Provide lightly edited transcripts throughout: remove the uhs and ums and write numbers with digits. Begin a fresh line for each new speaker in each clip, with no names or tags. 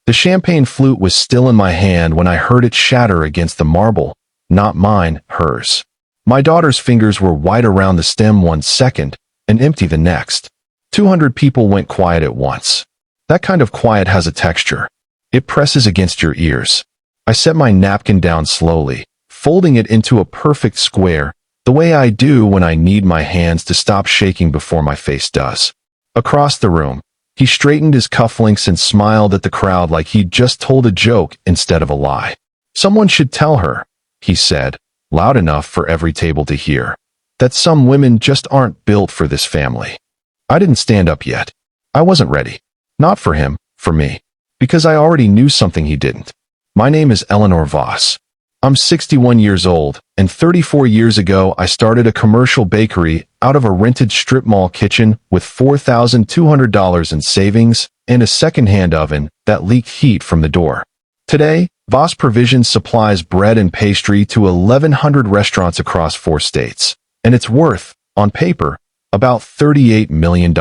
The champagne flute was still in my hand when I heard it shatter against the marble. Not mine, hers. My daughter's fingers were white around the stem 1 second and empty the next. 200 people went quiet at once. That kind of quiet has a texture. It presses against your ears. I set my napkin down slowly, folding it into a perfect square, the way I do when I need my hands to stop shaking before my face does. Across the room, he straightened his cufflinks and smiled at the crowd like he'd just told a joke instead of a lie. "Someone should tell her," he said, loud enough for every table to hear, "that some women just aren't built for this family." I didn't stand up yet. I wasn't ready. Not for him, for me. Because I already knew something he didn't. My name is Eleanor Voss. I'm 61 years old, and 34 years ago I started a commercial bakery out of a rented strip mall kitchen with $4,200 in savings and a second-hand oven that leaked heat from the door. Today, Voss Provisions supplies bread and pastry to 1,100 restaurants across 4 states, and it's worth, on paper, about $38 million.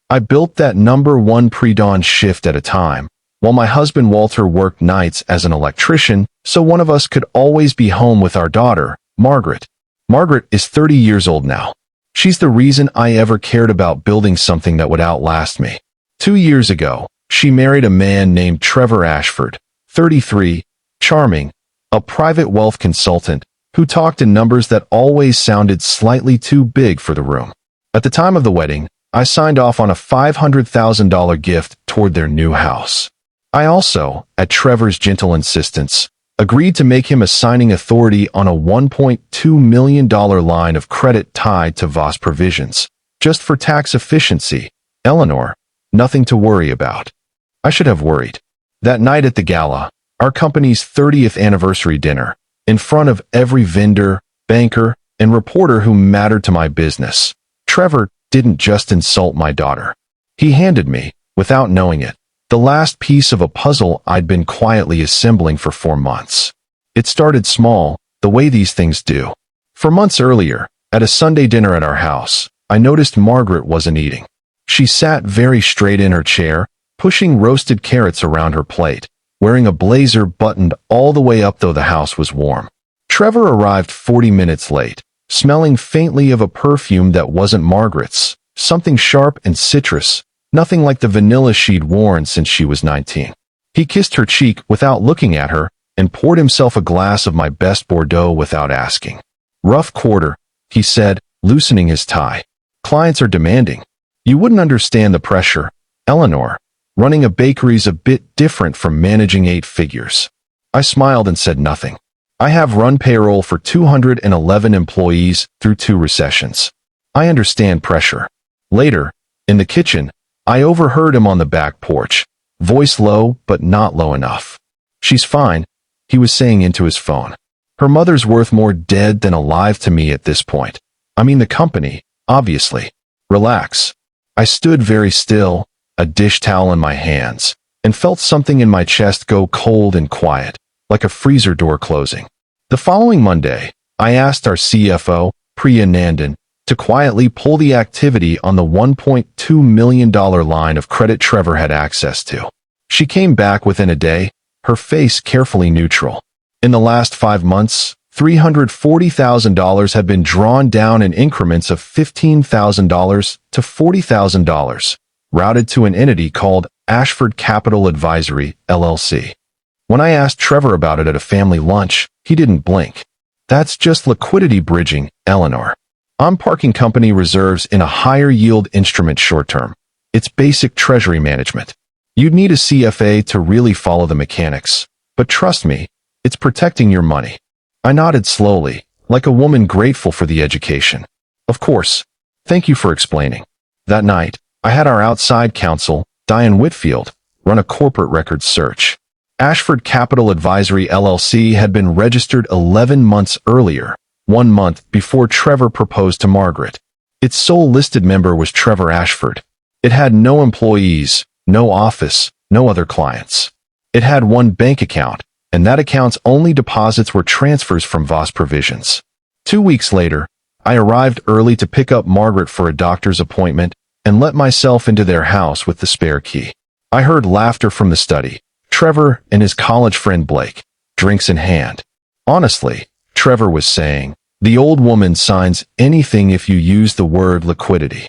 I built that #1 pre-dawn shift at a time, while my husband Walter worked nights as an electrician, so one of us could always be home with our daughter, Margaret. Margaret is 30 years old now. She's the reason I ever cared about building something that would outlast me. 2 years ago, she married a man named Trevor Ashford, 33, charming, a private wealth consultant, who talked in numbers that always sounded slightly too big for the room. At the time of the wedding, I signed off on a $500,000 gift toward their new house. I also, at Trevor's gentle insistence, agreed to make him a signing authority on a $1.2 million line of credit tied to Voss Provisions, just for tax efficiency. Eleanor, nothing to worry about. I should have worried. That night at the gala, our company's 30th anniversary dinner, in front of every vendor, banker, and reporter who mattered to my business, Trevor didn't just insult my daughter. He handed me, without knowing it, the last piece of a puzzle I'd been quietly assembling for 4 months. It started small, the way these things do. For months earlier, at a Sunday dinner at our house, I noticed Margaret wasn't eating. She sat very straight in her chair, pushing roasted carrots around her plate, wearing a blazer buttoned all the way up though the house was warm. Trevor arrived 40 minutes late, smelling faintly of a perfume that wasn't Margaret's, something sharp and citrus, nothing like the vanilla she'd worn since she was 19. He kissed her cheek without looking at her and poured himself a glass of my best Bordeaux without asking. "Rough quarter," he said, loosening his tie. "Clients are demanding. You wouldn't understand the pressure, Eleanor. Running a bakery's a bit different from managing 8 figures." I smiled and said nothing. I have run payroll for 211 employees through 2 recessions. I understand pressure. Later, in the kitchen, I overheard him on the back porch, voice low but not low enough. "She's fine," he was saying into his phone. "Her mother's worth more dead than alive to me at this point. I mean the company, obviously. Relax." I stood very still, a dish towel in my hands, and felt something in my chest go cold and quiet, like a freezer door closing. The following Monday, I asked our CFO, Priya Nandan, to quietly pull the activity on the $1.2 million line of credit Trevor had access to. She came back within a day, her face carefully neutral. In the last 5 months, $340,000 had been drawn down in increments of $15,000 to $40,000, routed to an entity called Ashford Capital Advisory, LLC. When I asked Trevor about it at a family lunch, he didn't blink. "That's just liquidity bridging, Eleanor. I'm parking company reserves in a higher yield instrument short term. It's basic treasury management. You'd need a CFA to really follow the mechanics, but trust me, it's protecting your money." I nodded slowly, like a woman grateful for the education. "Of course. Thank you for explaining." That night, I had our outside counsel, Diane Whitfield, run a corporate records search. Ashford Capital Advisory LLC had been registered 11 months earlier, 1 month before Trevor proposed to Margaret. Its sole listed member was Trevor Ashford. It had no employees, no office, no other clients. It had 1 bank account, and that account's only deposits were transfers from Voss Provisions. 2 weeks later, I arrived early to pick up Margaret for a doctor's appointment and let myself into their house with the spare key. I heard laughter from the study, Trevor and his college friend Blake, drinks in hand. Honestly, Trevor was saying, the old woman signs anything if you use the word liquidity.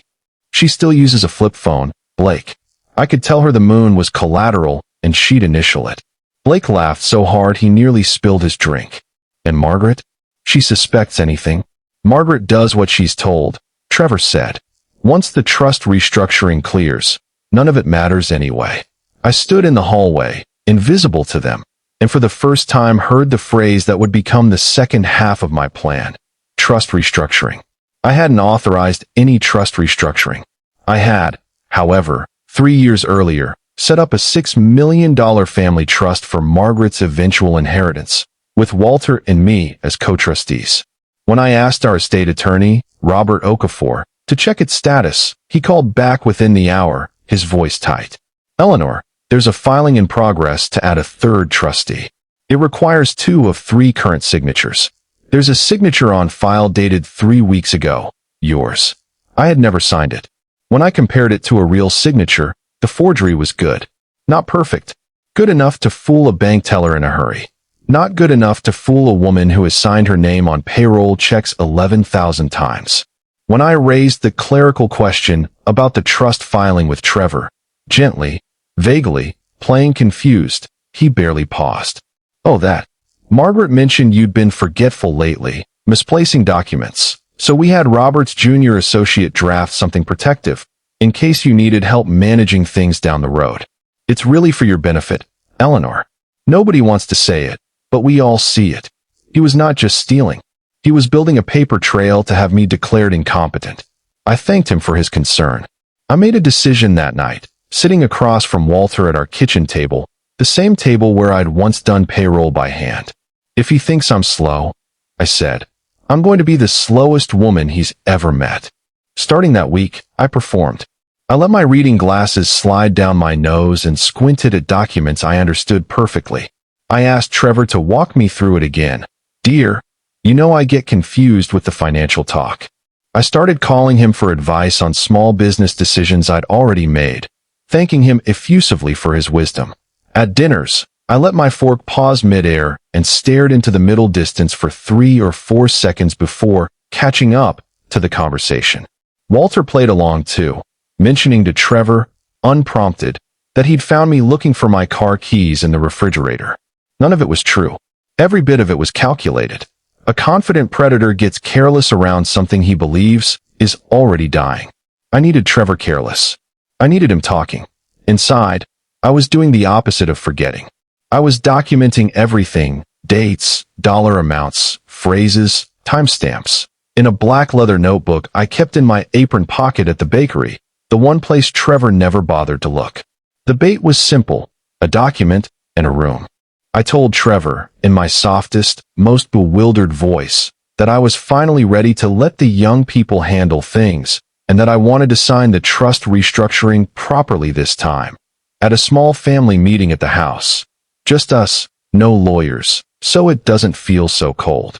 She still uses a flip phone, Blake. I could tell her the moon was collateral and she'd initial it. Blake laughed so hard he nearly spilled his drink. And Margaret? She suspects anything? Margaret does what she's told, Trevor said. Once the trust restructuring clears, none of it matters anyway. I stood in the hallway, invisible to them, and for the first time heard the phrase that would become the second half of my plan. Trust restructuring. I hadn't authorized any trust restructuring. I had, however, 3 years earlier, set up a $6 million family trust for Margaret's eventual inheritance, with Walter and me as co-trustees. When I asked our estate attorney, Robert Okafor, to check its status, he called back within the hour, his voice tight. Eleanor, there's a filing in progress to add a third trustee. It requires 2 of 3 current signatures. There's a signature on file dated 3 weeks ago, yours. I had never signed it. When I compared it to a real signature, the forgery was good. Not perfect. Good enough to fool a bank teller in a hurry. Not good enough to fool a woman who has signed her name on payroll checks 11,000 times. When I raised the clerical question about the trust filing with Trevor, gently, vaguely, playing confused, he barely paused. Oh, that. Margaret mentioned you'd been forgetful lately, misplacing documents, so we had Robert's junior associate draft something protective, in case you needed help managing things down the road. It's really for your benefit, Eleanor. Nobody wants to say it, but we all see it. He was not just stealing. He was building a paper trail to have me declared incompetent. I thanked him for his concern. I made a decision that night, sitting across from Walter at our kitchen table, the same table where I'd once done payroll by hand. If he thinks I'm slow, I said, I'm going to be the slowest woman he's ever met. Starting that week, I performed. I let my reading glasses slide down my nose and squinted at documents I understood perfectly. I asked Trevor to walk me through it again. Dear, you know I get confused with the financial talk. I started calling him for advice on small business decisions I'd already made, thanking him effusively for his wisdom. At dinners, I let my fork pause midair and stared into the middle distance for 3 or 4 seconds before catching up to the conversation. Walter played along too, mentioning to Trevor, unprompted, that he'd found me looking for my car keys in the refrigerator. None of it was true. Every bit of it was calculated. A confident predator gets careless around something he believes is already dying. I needed Trevor careless. I needed him talking. Inside, I was doing the opposite of forgetting. I was documenting everything, dates, dollar amounts, phrases, timestamps. In a black leather notebook I kept in my apron pocket at the bakery, the one place Trevor never bothered to look. The bait was simple, a document and a room. I told Trevor, in my softest, most bewildered voice, that I was finally ready to let the young people handle things, and that I wanted to sign the trust restructuring properly this time. At a small family meeting at the house. Just us, no lawyers, so it doesn't feel so cold.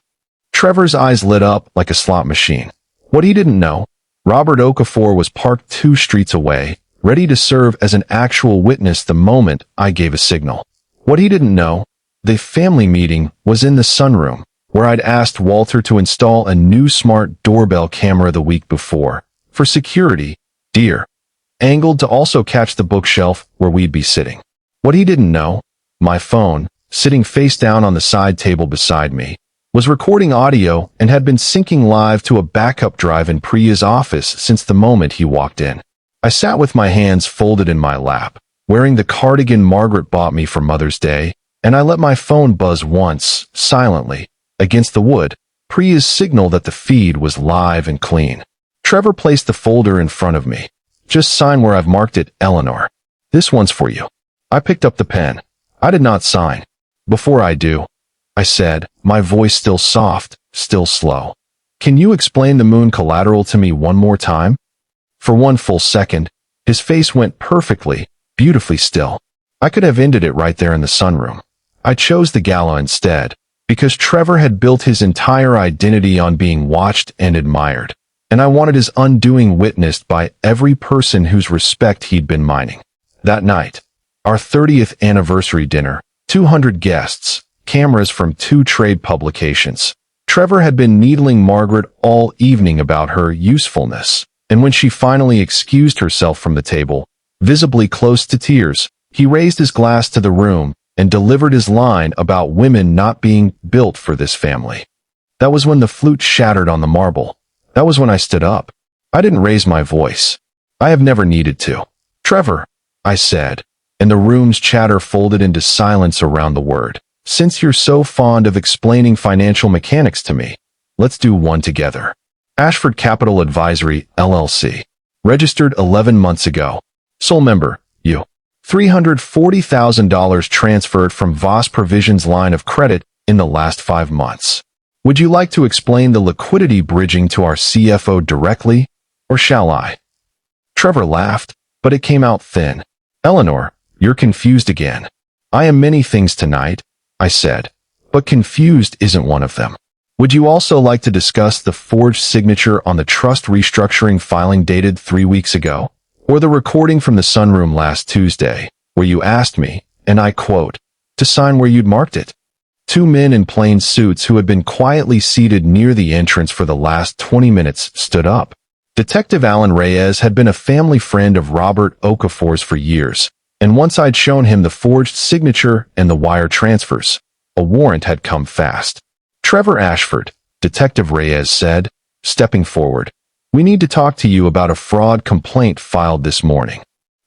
Trevor's eyes lit up like a slot machine. What he didn't know, Robert Okafor was parked 2 streets away, ready to serve as an actual witness the moment I gave a signal. What he didn't know, the family meeting was in the sunroom, where I'd asked Walter to install a new smart doorbell camera the week before, for security, dear, angled to also catch the bookshelf where we'd be sitting. What he didn't know, my phone, sitting face down on the side table beside me, was recording audio and had been syncing live to a backup drive in Priya's office since the moment he walked in. I sat with my hands folded in my lap, wearing the cardigan Margaret bought me for Mother's Day, and I let my phone buzz once, silently, against the wood, Priya's signal that the feed was live and clean. Trevor placed the folder in front of me. Just sign where I've marked it, Eleanor. This one's for you. I picked up the pen. I did not sign. Before I do, I said, my voice still soft, still slow. Can you explain the moon collateral to me one more time? For one full second, his face went perfectly, beautifully still. I could have ended it right there in the sunroom. I chose the gala instead, because Trevor had built his entire identity on being watched and admired, and I wanted his undoing witnessed by every person whose respect he'd been mining. That night, Our 30th anniversary dinner, 200 guests, cameras from 2 trade publications. Trevor had been needling Margaret all evening about her usefulness, and when she finally excused herself from the table, visibly close to tears, he raised his glass to the room and delivered his line about women not being built for this family. That was when the flute shattered on the marble. That was when I stood up. I didn't raise my voice. I have never needed to. Trevor, I said, and the room's chatter folded into silence around the word. Since you're so fond of explaining financial mechanics to me, let's do one together. Ashford Capital Advisory, LLC. Registered 11 months ago. Sole member, you. $340,000 transferred from Voss Provisions line of credit in the last 5 months. Would you like to explain the liquidity bridging to our CFO directly, or shall I? Trevor laughed, but it came out thin. Eleanor, you're confused again. I am many things tonight, I said, but confused isn't one of them. Would you also like to discuss the forged signature on the trust restructuring filing dated 3 weeks ago? Or the recording from the sunroom last Tuesday, where you asked me, and I quote, to sign where you'd marked it? 2 men in plain suits who had been quietly seated near the entrance for the last 20 minutes stood up. Detective Alan Reyes had been a family friend of Robert Okafor's for years, and once I'd shown him the forged signature and the wire transfers, a warrant had come fast. Trevor Ashford, Detective Reyes said, stepping forward. We need to talk to you about a fraud complaint filed this morning.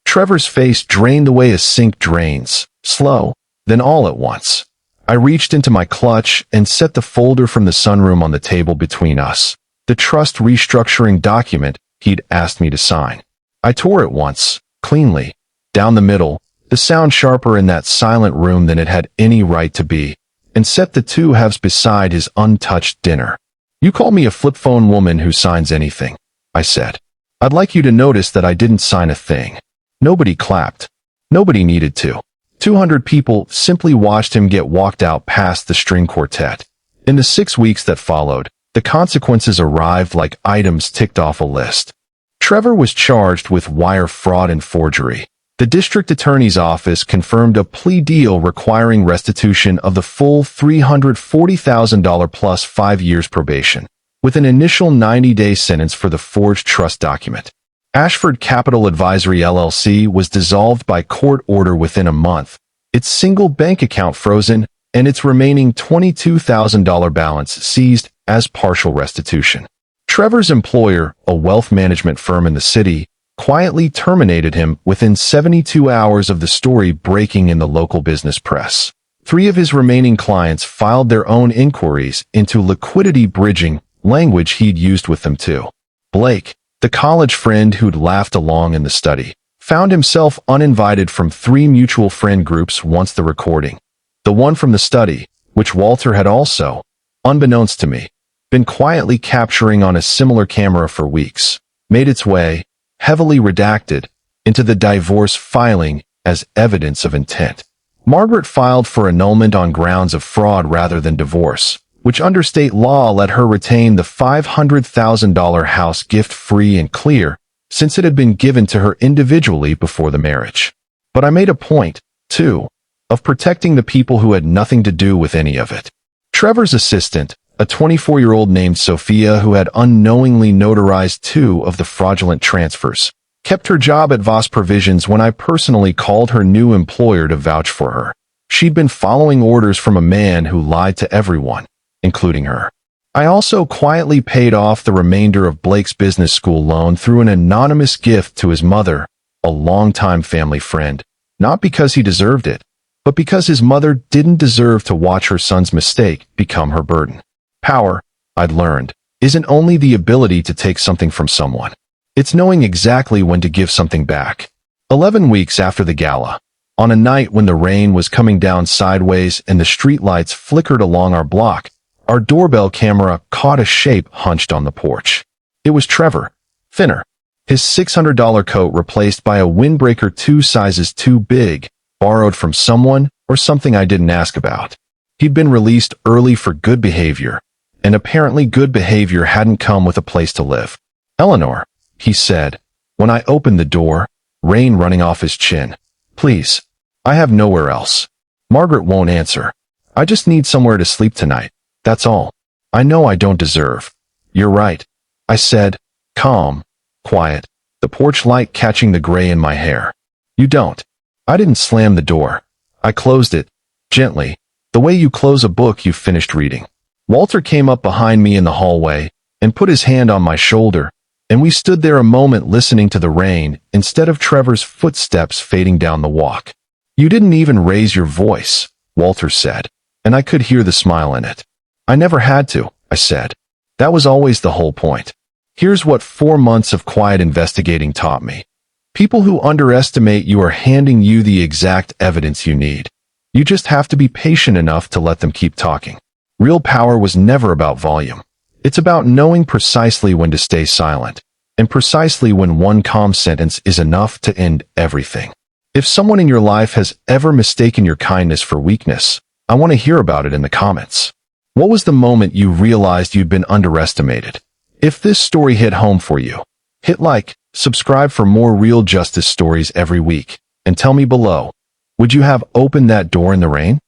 Trevor's face drained the way a sink drains, slow, then all at once. I reached into my clutch and set the folder from the sunroom on the table between us, the trust restructuring document he'd asked me to sign. I tore it once, cleanly, down the middle, the sound sharper in that silent room than it had any right to be, and set the 2 halves beside his untouched dinner. You call me a flip phone woman who signs anything, I said. I'd like you to notice that I didn't sign a thing. Nobody clapped. Nobody needed to. 200 people simply watched him get walked out past the string quartet. In the 6 weeks that followed, the consequences arrived like items ticked off a list. Trevor was charged with wire fraud and forgery. The district attorney's office confirmed a plea deal requiring restitution of the full $340,000 plus 5 years probation, with an initial 90-day sentence for the forged trust document. Ashford Capital Advisory LLC was dissolved by court order within a month, its single bank account frozen, and its remaining $22,000 balance seized as partial restitution. Trevor's employer, a wealth management firm in the city, quietly terminated him within 72 hours of the story breaking in the local business press. 3 of his remaining clients filed their own inquiries into liquidity bridging, language he'd used with them too. Blake, the college friend who'd laughed along in the study, found himself uninvited from 3 mutual friend groups once the recording. The one from the study, which Walter had also, unbeknownst to me, been quietly capturing on a similar camera for weeks, made its way, heavily redacted, into the divorce filing as evidence of intent. Margaret filed for annulment on grounds of fraud rather than divorce, which under state law let her retain the $500,000 house gift free and clear, since it had been given to her individually before the marriage. But I made a point, too, of protecting the people who had nothing to do with any of it. Trevor's assistant, a 24-year-old named Sophia who had unknowingly notarized 2 of the fraudulent transfers, kept her job at Voss Provisions when I personally called her new employer to vouch for her. She'd been following orders from a man who lied to everyone, including her. I also quietly paid off the remainder of Blake's business school loan through an anonymous gift to his mother, a longtime family friend, not because he deserved it, but because his mother didn't deserve to watch her son's mistake become her burden. Power, I'd learned, isn't only the ability to take something from someone. It's knowing exactly when to give something back. 11 weeks after the gala, on a night when the rain was coming down sideways and the streetlights flickered along our block, our doorbell camera caught a shape hunched on the porch. It was Trevor, thinner, his $600 coat replaced by a windbreaker 2 sizes too big, borrowed from someone or something I didn't ask about. He'd been released early for good behavior, and apparently good behavior hadn't come with a place to live. Eleanor, he said, when I opened the door, rain running off his chin. Please, I have nowhere else. Margaret won't answer. I just need somewhere to sleep tonight. That's all. I know I don't deserve. You're right, I said, calm, quiet, the porch light catching the gray in my hair. You don't. I didn't slam the door. I closed it, gently, the way you close a book you've finished reading. Walter came up behind me in the hallway and put his hand on my shoulder, and we stood there a moment listening to the rain instead of Trevor's footsteps fading down the walk. You didn't even raise your voice, Walter said, and I could hear the smile in it. I never had to, I said. That was always the whole point. Here's what 4 months of quiet investigating taught me. People who underestimate you are handing you the exact evidence you need. You just have to be patient enough to let them keep talking. Real power was never about volume. It's about knowing precisely when to stay silent, and precisely when one calm sentence is enough to end everything. If someone in your life has ever mistaken your kindness for weakness, I want to hear about it in the comments. What was the moment you realized you'd been underestimated? If this story hit home for you, hit like, subscribe for more real justice stories every week, and tell me below, would you have opened that door in the rain?